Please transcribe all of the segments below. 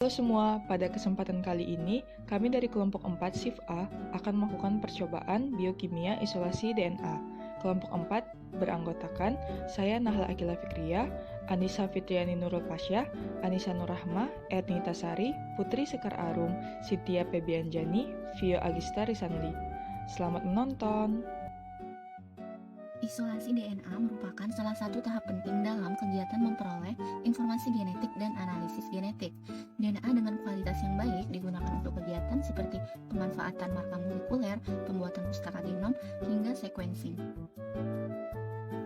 Halo semua, pada kesempatan kali ini, kami dari kelompok 4 Shift A akan melakukan percobaan biokimia isolasi DNA. Kelompok 4 beranggotakan saya Nahla Akila Fikriya, Anissa Fitriani Nurul Pasya, Anissa Nurrahma, Ernita Sari, Putri Sekar Arum, Cynthia Febianjani, Vio Agista Risanli. Selamat menonton! Isolasi DNA merupakan salah satu tahap penting dalam kegiatan memperoleh informasi genetik dan analisis genetik. DNA dengan kualitas yang baik digunakan untuk kegiatan seperti pemanfaatan marker molekuler, pembuatan pustaka genom, hingga sequencing.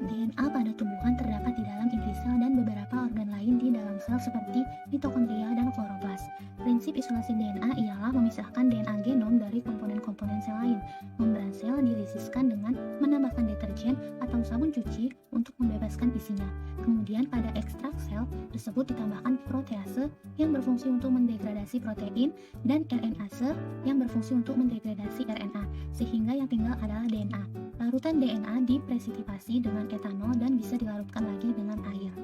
DNA pada tumbuhan terdapat di dalam inti sel dan beberapa organ lain di dalam sel seperti mitokondria dan kloroplas. Prinsip isolasi DNA ialah memisahkan DNA genom dari komponen-komponen sel lain. Membran sel dirisiskan dengan menambahkan deterjen atau sabun cuci untuk membebaskan isinya. Kemudian pada ekstrak sel tersebut ditambahkan protease yang berfungsi untuk mendegradasi protein dan RNase yang berfungsi untuk mendegradasi RNA, sehingga yang tinggal adalah DNA. Larutan DNA dipresipitasasi dengan etanol dan bisa dilarutkan lagi dengan air.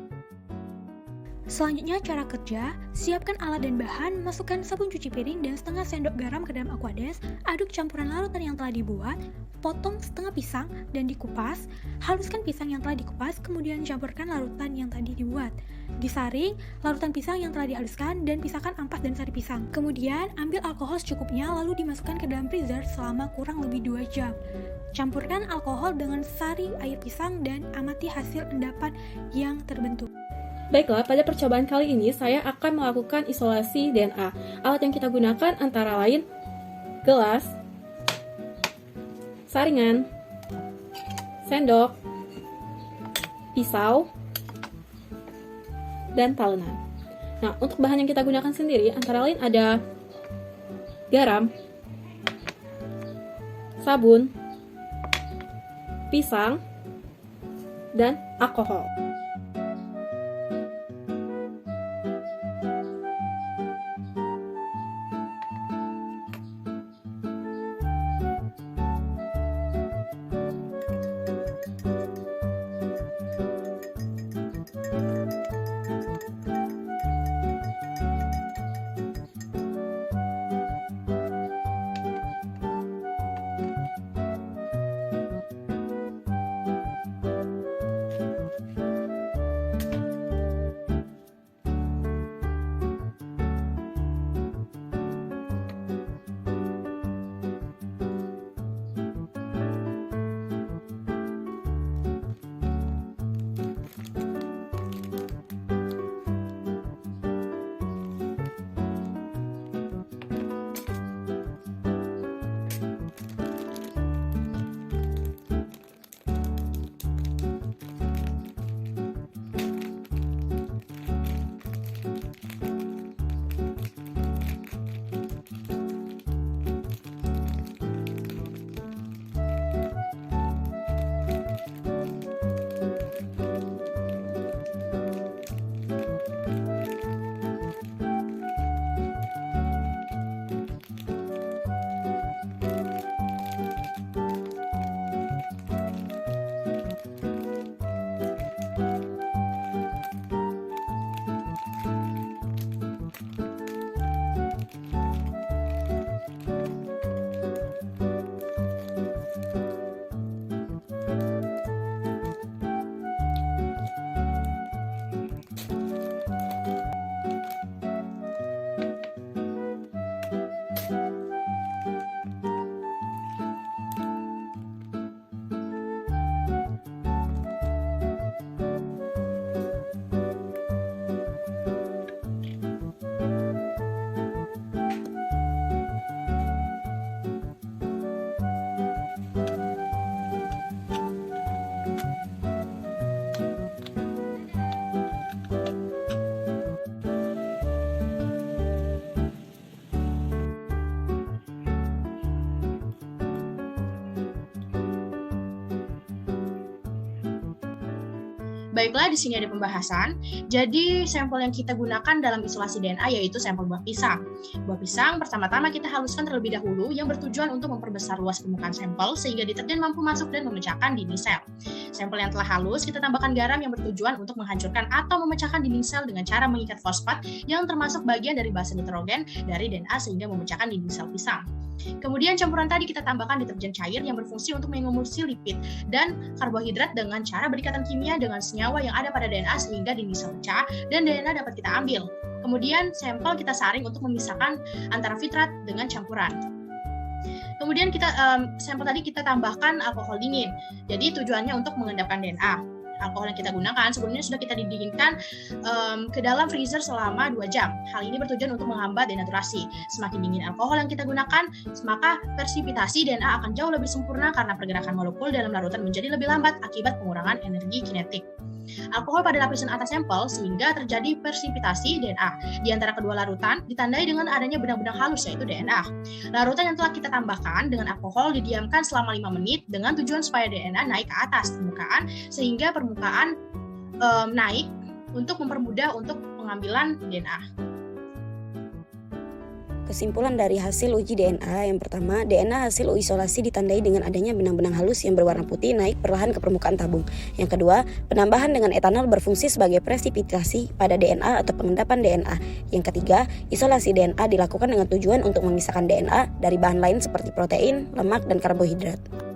Selanjutnya cara kerja, siapkan alat dan bahan, masukkan sabun cuci piring dan setengah sendok garam ke dalam aquades, aduk campuran larutan yang telah dibuat, potong setengah pisang dan dikupas, haluskan pisang yang telah dikupas, kemudian campurkan larutan yang tadi dibuat. Disaring larutan pisang yang telah dihaluskan dan pisahkan ampas dan sari pisang. Kemudian ambil alkohol secukupnya lalu dimasukkan ke dalam freezer selama kurang lebih 2 jam. Campurkan alkohol dengan sari air pisang dan amati hasil endapan yang terbentuk. Baiklah, pada percobaan kali ini saya akan melakukan isolasi DNA. Alat yang kita gunakan antara lain gelas, saringan, sendok, pisau, dan talenan. Nah, untuk bahan yang kita gunakan sendiri antara lain ada garam, sabun, pisang, dan alkohol. Baiklah, di sini ada pembahasan. Jadi, sampel yang kita gunakan dalam isolasi DNA yaitu sampel buah pisang. Buah pisang pertama-tama kita haluskan terlebih dahulu yang bertujuan untuk memperbesar luas permukaan sampel sehingga deterjen mampu masuk dan memecahkan dinding sel. Sampel yang telah halus, kita tambahkan garam yang bertujuan untuk menghancurkan atau memecahkan dinding sel dengan cara mengikat fosfat yang termasuk bagian dari basa nitrogen dari DNA sehingga memecahkan dinding sel pisang. Kemudian campuran tadi kita tambahkan deterjen cair yang berfungsi untuk mengemulsi lipid dan karbohidrat dengan cara berikatan kimia dengan senyawa yang ada pada DNA sehingga dinding sel pecah dan DNA dapat kita ambil. Kemudian sampel kita saring untuk memisahkan antara fitrat dengan campuran. Kemudian sampel tadi kita tambahkan alkohol dingin. Jadi tujuannya untuk mengendapkan DNA. Alkohol yang kita gunakan sebelumnya sudah kita didinginkan ke dalam freezer selama 2 jam. Hal ini bertujuan untuk menghambat denaturasi. Semakin dingin alkohol yang kita gunakan, maka persipitasi DNA akan jauh lebih sempurna karena pergerakan molekul dalam larutan menjadi lebih lambat akibat pengurangan energi kinetik alkohol pada lapisan atas sampel sehingga terjadi persipitasi DNA. Di antara kedua larutan ditandai dengan adanya benang-benang halus yaitu DNA. Larutan yang telah kita tambahkan dengan alkohol didiamkan selama 5 menit dengan tujuan supaya DNA naik ke atas permukaan sehingga permukaan naik untuk mempermudah untuk pengambilan DNA. Kesimpulan dari hasil uji DNA yang pertama, DNA hasil isolasi ditandai dengan adanya benang-benang halus yang berwarna putih naik perlahan ke permukaan tabung. Yang kedua, penambahan dengan etanol berfungsi sebagai presipitasi pada DNA atau pengendapan DNA. Yang ketiga, isolasi DNA dilakukan dengan tujuan untuk memisahkan DNA dari bahan lain seperti protein, lemak, dan karbohidrat.